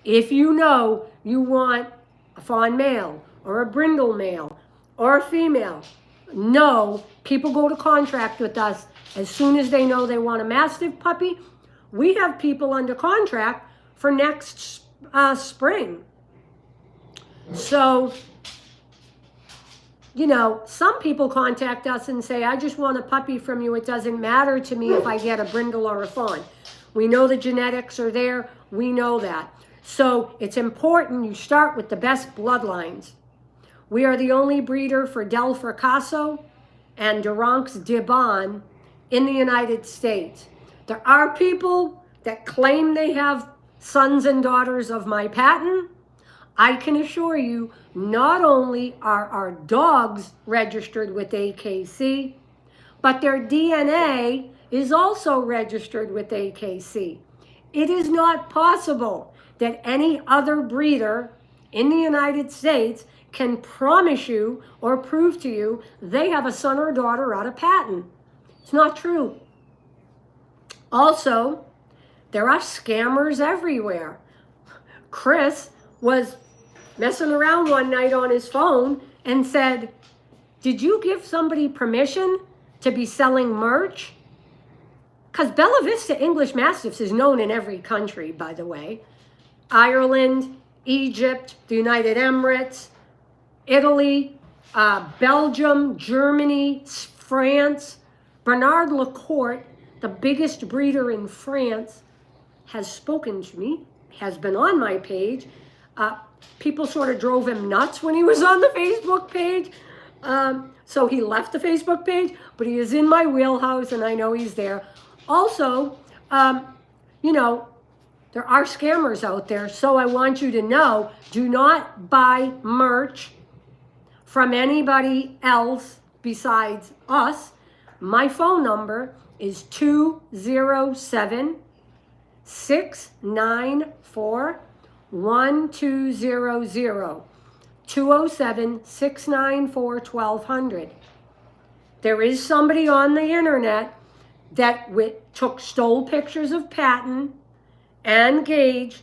If you know you want a fawn male or a brindle male or a female, no, people go to contract with us as soon as they know they want a Mastiff puppy. We have people under contract for next spring. So, you know, some people contact us and say, "I just want a puppy from you. It doesn't matter to me if I get a brindle or a fawn." We know the genetics are there. We know that. So it's important you start with the best bloodlines. We are the only breeder for Del Fracasso and Durance de Bon in the United States. There are people that claim they have sons and daughters of my patent. I can assure you, not only are our dogs registered with AKC, but their DNA is also registered with AKC. It is not possible that any other breeder in the United States can promise you or prove to you they have a son or daughter out of patent. It's not true. Also, there are scammers everywhere. Chris was messing around one night on his phone and said, "Did you give somebody permission to be selling merch?" Because Bella Vista English Mastiffs is known in every country, by the way. Ireland, Egypt, the United Emirates, Italy, Belgium, Germany, France. Bernard Lacourt, the biggest breeder in France, has spoken to me, has been on my page. People sort of drove him nuts when he was on the Facebook page. So he left the Facebook page, but he is in my wheelhouse and I know he's there. Also, you know, there are scammers out there. So I want you to know, do not buy merch from anybody else besides us. My phone number is 207-694-1200. 207-694-1200. There is somebody on the internet that stole pictures of Patton and Gage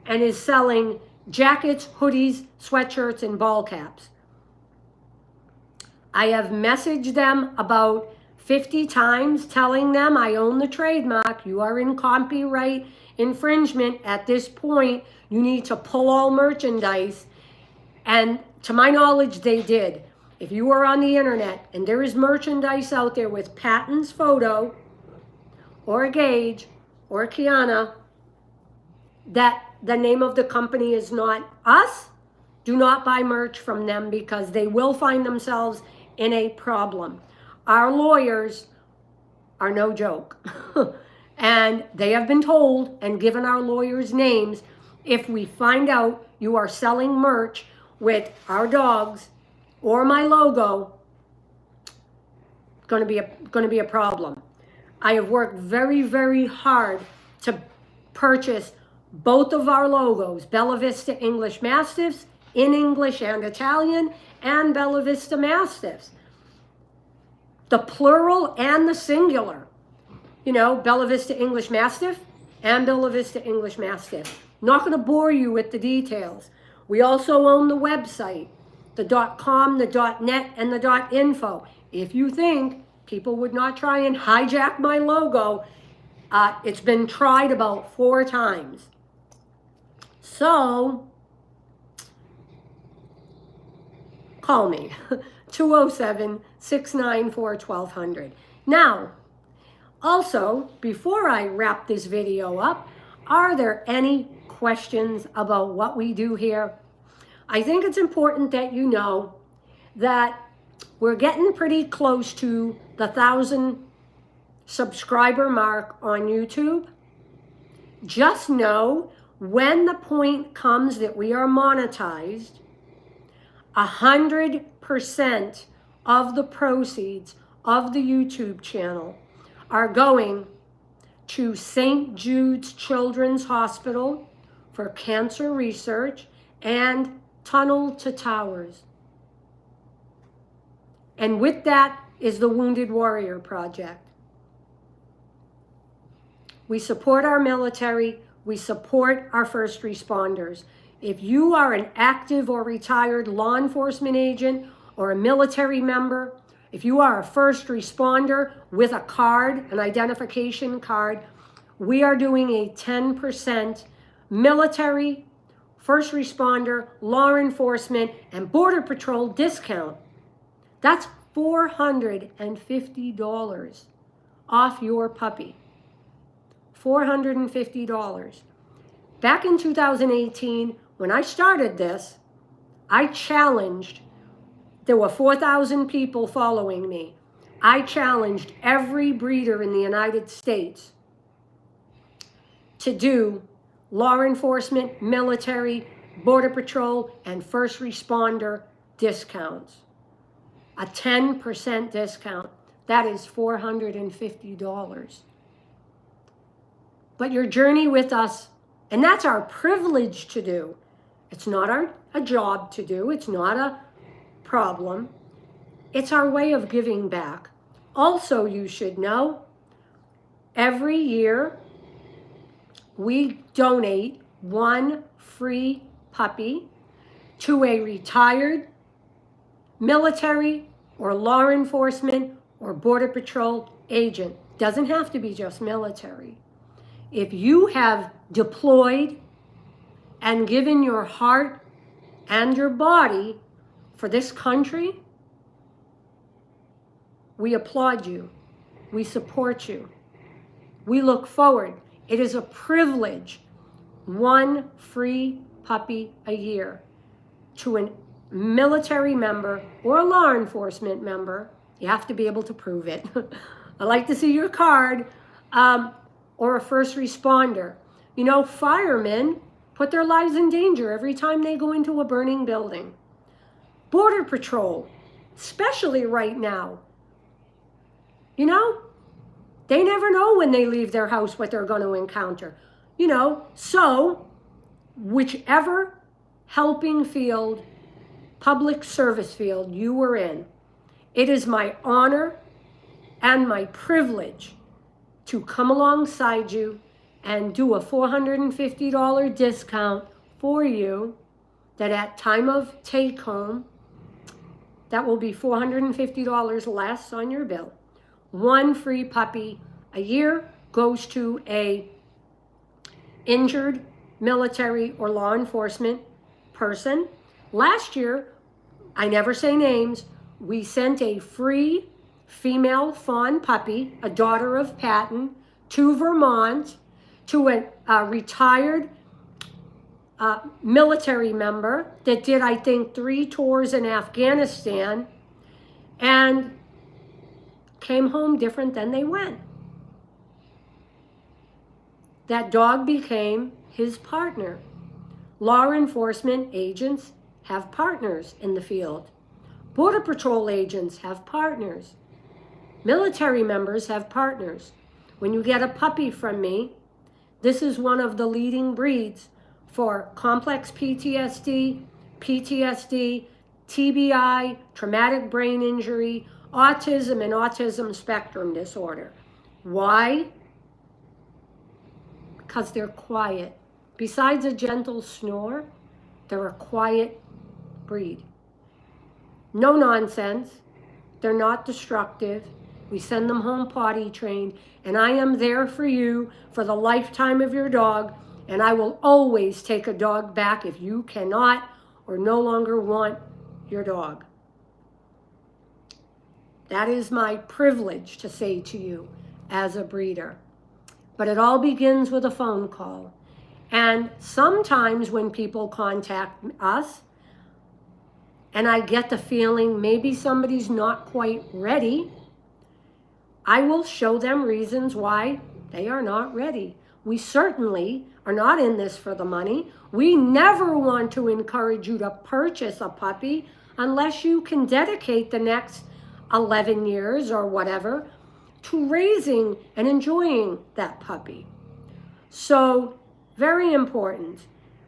and is selling jackets, hoodies, sweatshirts, and ball caps. I have messaged them about 50 times telling them I own the trademark. You are in copyright infringement. At this point, you need to pull all merchandise. And to my knowledge, they did. If you are on the internet and there is merchandise out there with Patton's photo or Gage or Kiana, that the name of the company is not us, do not buy merch from them because they will find themselves in a problem. Our lawyers are no joke. And they have been told and given our lawyers names, if we find out you are selling merch with our dogs or my logo, it's going to be a problem. I have worked very, very hard to purchase both of our logos, Bella Vista English Mastiffs in English and Italian, and Bella Vista Mastiffs. The plural and the singular. You know, Bella Vista English Mastiff and Bella Vista English Mastiff. Not going to bore you with the details. We also own the website, the .com, the .net, and the .info. If you think people would not try and hijack my logo, it's been tried about 4 times. So, call me, 207-694-1200. Now, also, before I wrap this video up, are there any questions about what we do here? I think it's important that you know that we're getting pretty close to the 1,000 subscriber mark on YouTube. Just know when the point comes that we are monetized, 100% of the proceeds of the YouTube channel are going to St. Jude's Children's Hospital for cancer research and Tunnel to Towers. And with that is the Wounded Warrior Project. We support our military. We support our first responders. If you are an active or retired law enforcement agent or a military member, if you are a first responder with a card, an identification card, we are doing a 10% military, first responder, law enforcement, and border patrol discount. That's $450 off your puppy. $450. Back in 2018, when I started this, I challenged, there were 4,000 people following me. I challenged every breeder in the United States to do law enforcement, military, border patrol, and first responder discounts. A 10% discount. That is $450. But your journey with us, and that's our privilege to do. It's not a job to do. It's not a problem. It's our way of giving back. Also, you should know, every year we donate one free puppy to a retired military or law enforcement or border patrol agent. Doesn't have to be just military. If you have deployed and given your heart and your body for this country, we applaud you. We support you. We look forward. It is a privilege. One free puppy a year to a military member or a law enforcement member. You have to be able to prove it. I like to see your card. Or a first responder. You know, firemen put their lives in danger every time they go into a burning building. Border patrol, especially right now. You know, they never know when they leave their house what they're going to encounter. You know, so whichever helping field, public service field you were in, it is my honor and my privilege to come alongside you and do a $450 discount for you, that at time of take home, that will be $450 less on your bill. One free puppy a year goes to a injured military or law enforcement person. Last year, I never say names, we sent a free female fawn puppy, a daughter of Patton, to Vermont, to a retired military member that did, I think, 3 tours in Afghanistan and came home different than they went. That dog became his partner. Law enforcement agents have partners in the field. Border Patrol agents have partners. Military members have partners. When you get a puppy from me, this is one of the leading breeds for complex PTSD, TBI, traumatic brain injury, autism, and autism spectrum disorder. Why? Because they're quiet. Besides a gentle snore, they're a quiet breed. No nonsense. They're not destructive. We send them home potty trained, and I am there for you for the lifetime of your dog, and I will always take a dog back if you cannot or no longer want your dog. That is my privilege to say to you as a breeder. But it all begins with a phone call. And sometimes when people contact us, and I get the feeling maybe somebody's not quite ready, I will show them reasons why they are not ready. We certainly are not in this for the money. We never want to encourage you to purchase a puppy unless you can dedicate the next 11 years or whatever to raising and enjoying that puppy. So, very important.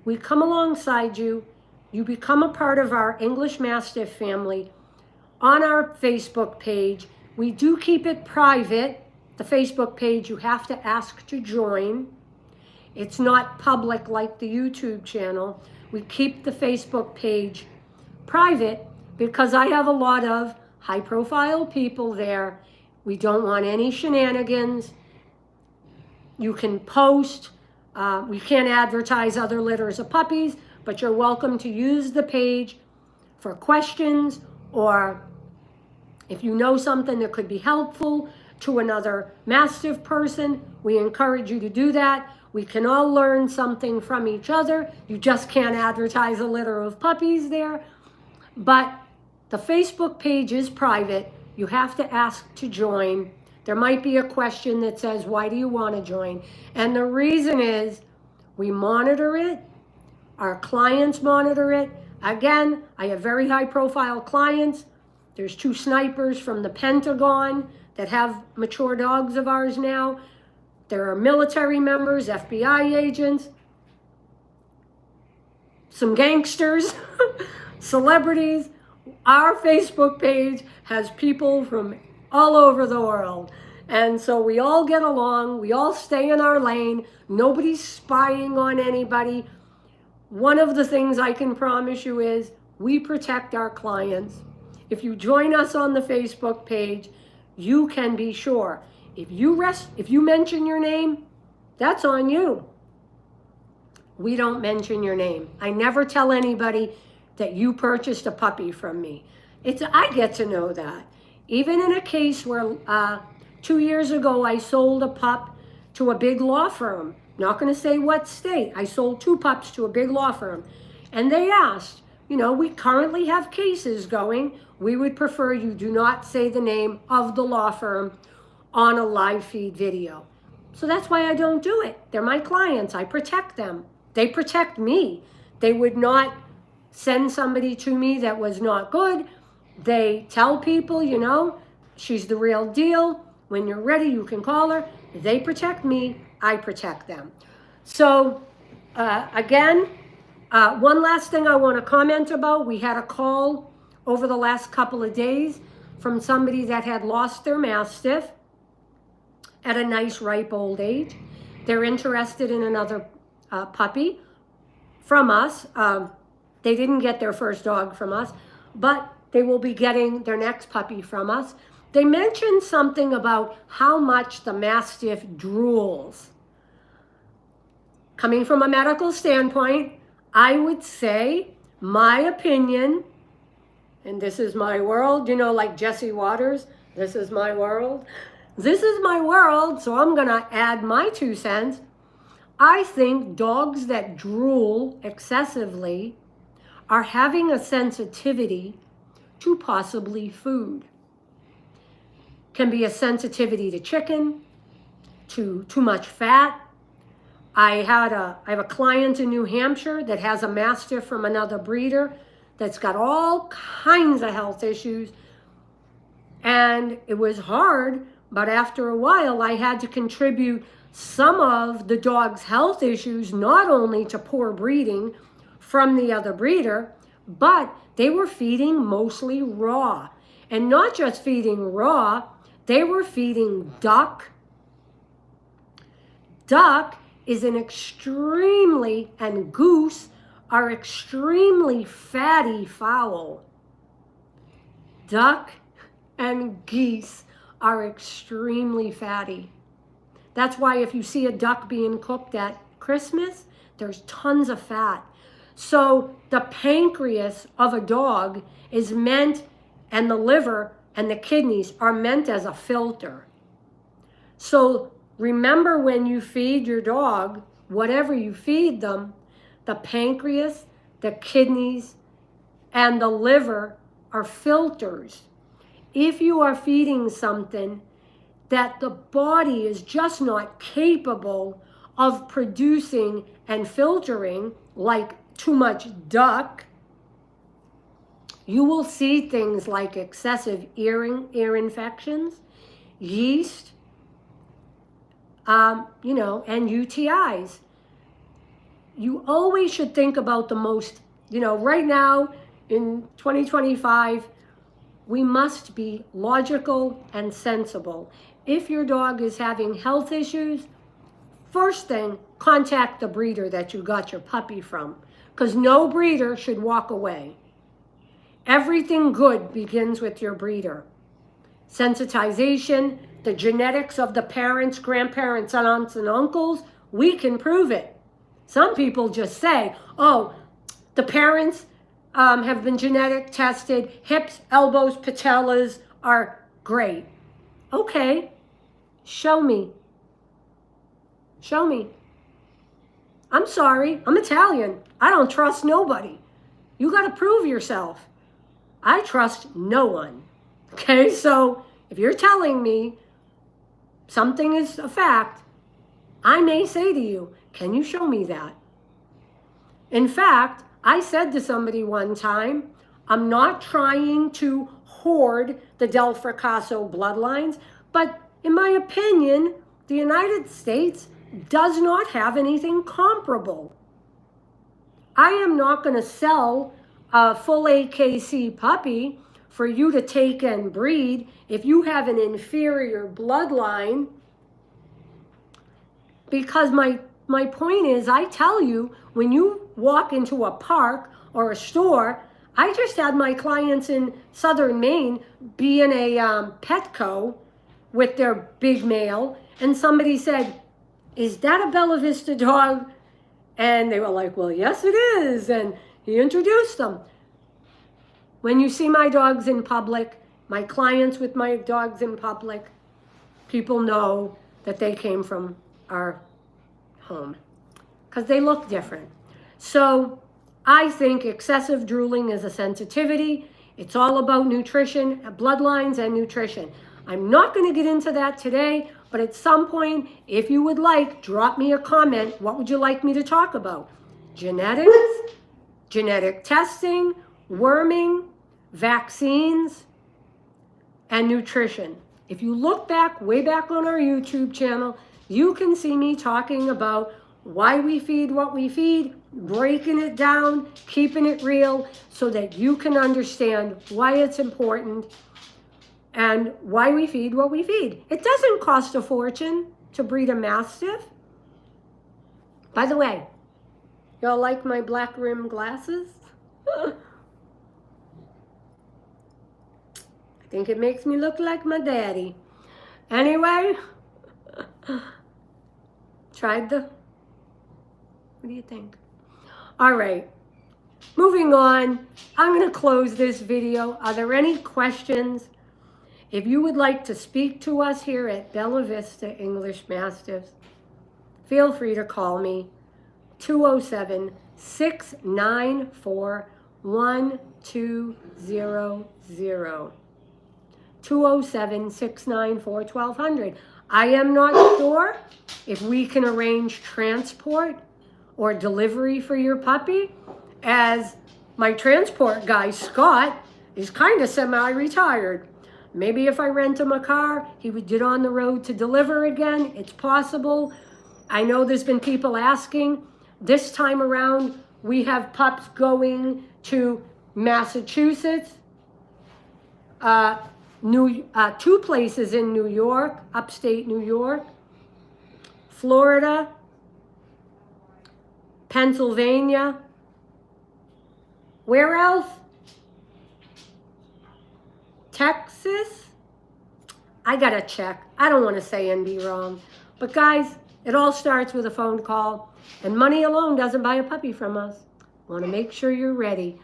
We come alongside you. You become a part of our English Mastiff family on our Facebook page. We do keep it private. The Facebook page, you have to ask to join. It's not public like the YouTube channel. We keep the Facebook page private because I have a lot of high-profile people there. We don't want any shenanigans. You can post. We can't advertise other litters of puppies, but you're welcome to use the page for questions, or if you know something that could be helpful to another Mastiff person, we encourage you to do that. We can all learn something from each other. You just can't advertise a litter of puppies there. But the Facebook page is private. You have to ask to join. There might be a question that says, why do you want to join? And the reason is we monitor it. Our clients monitor it. Again, I have very high profile clients. There's 2 snipers from the Pentagon that have mature dogs of ours now. There are military members, FBI agents, some gangsters, celebrities. Our Facebook page has people from all over the world. And so we all get along. We all stay in our lane. Nobody's spying on anybody. One of the things I can promise you is we protect our clients. If you join us on the Facebook page, you can be sure. If you mention your name, that's on you. We don't mention your name. I never tell anybody that you purchased a puppy from me. I get to know that. Even in a case where 2 years ago I sold a pup to a big law firm. Not going to say what state. I sold 2 pups to a big law firm. And they asked, we currently have cases going. We would prefer you do not say the name of the law firm on a live feed video. So that's why I don't do it. They're my clients. I protect them. They protect me. They would not send somebody to me that was not good. They tell people, she's the real deal. When you're ready, you can call her. They protect me. I protect them. So again, one last thing I want to comment about. We had a call over the last couple of days from somebody that had lost their Mastiff at a nice ripe old age. They're interested in another puppy from us. They didn't get their first dog from us, but they will be getting their next puppy from us. They mentioned something about how much the Mastiff drools. Coming from a medical standpoint, I would say, my opinion, and this is my world, like Jesse Waters, this is my world. This is my world, so I'm going to add my 2 cents. I think dogs that drool excessively are having a sensitivity to possibly food. Can be a sensitivity to chicken, to too much fat. I have a client in New Hampshire that has a Mastiff from another breeder that's got all kinds of health issues. And it was hard, but after a while I had to contribute some of the dog's health issues, not only to poor breeding from the other breeder, but they were feeding mostly raw. And not just feeding raw, they were feeding duck. Duck is an extremely, and goose are extremely fatty fowl. Duck and geese are extremely fatty. That's why if you see a duck being cooked at Christmas, there's tons of fat. So the pancreas of a dog is meant, and the liver and the kidneys are meant as a filter. So remember, when you feed your dog, whatever you feed them, the pancreas, the kidneys, and the liver are filters. If you are feeding something that the body is just not capable of producing and filtering, like too much duck, you will see things like excessive ear infections, yeast, and UTIs. You always should think about the most, right now in 2025, we must be logical and sensible. If your dog is having health issues, first thing, contact the breeder that you got your puppy from, because no breeder should walk away. Everything good begins with your breeder. Sensitization, the genetics of the parents, grandparents, aunts, and uncles, we can prove it. Some people just say, oh, the parents have been genetic tested, hips, elbows, patellas are great. Okay, show me. Show me. I'm sorry, I'm Italian. I don't trust nobody. You got to prove yourself. I trust no one. Okay, so if you're telling me something is a fact, I may say to you, can you show me that? In fact, I said to somebody one time, I'm not trying to hoard the Del Fracasso bloodlines, but in my opinion, the United States does not have anything comparable. I am not going to sell a full AKC puppy for you to take and breed if you have an inferior bloodline, because my point is, I tell you, when you walk into a park or a store, I just had my clients in Southern Maine be in a Petco with their big male, and somebody said, is that a Bella Vista dog? And they were like, well, yes, it is. And he introduced them. When you see my dogs in public, my clients with my dogs in public, people know that they came from our home because they look different. So I think excessive drooling is a sensitivity. It's all about nutrition, bloodlines and nutrition. I'm not going to get into that today, but at some point, if you would like, drop me a comment. What would you like me to talk about? Genetics, genetic testing, worming, vaccines, and nutrition. If you look back, way back on our YouTube channel, you can see me talking about why we feed what we feed, breaking it down, keeping it real, so that you can understand why it's important and why we feed what we feed. It doesn't cost a fortune to breed a Mastiff. By the way, y'all like my black rim glasses? I think it makes me look like my daddy. Anyway, what do you think? All right, moving on. I'm going to close this video. Are there any questions? If you would like to speak to us here at Bella Vista English Mastiffs, feel free to call me, 207-694-1200. 207-694-1200. I am not sure if we can arrange transport or delivery for your puppy, as my transport guy, Scott, is kind of semi-retired. Maybe if I rent him a car, he would get on the road to deliver again. It's possible. I know there's been people asking. This time around, we have pups going to Massachusetts, 2 places in New York, upstate New York, Florida, Pennsylvania. Where else? Texas? I gotta check. I don't want to say and be wrong. But guys, it all starts with a phone call. And money alone doesn't buy a puppy from us. Want to make sure you're ready.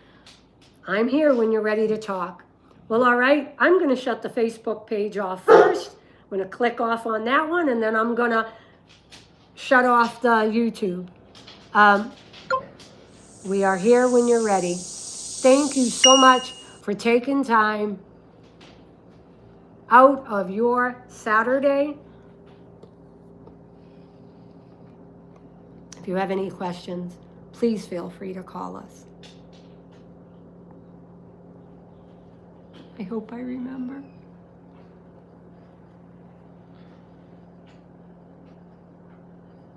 I'm here when you're ready to talk. Well, all right. I'm going to shut the Facebook page off first. I'm going to click off on that one, and then I'm going to shut off the YouTube. We are here when you're ready. Thank you so much for taking time out of your Saturday. If you have any questions, please feel free to call us. I hope I remember.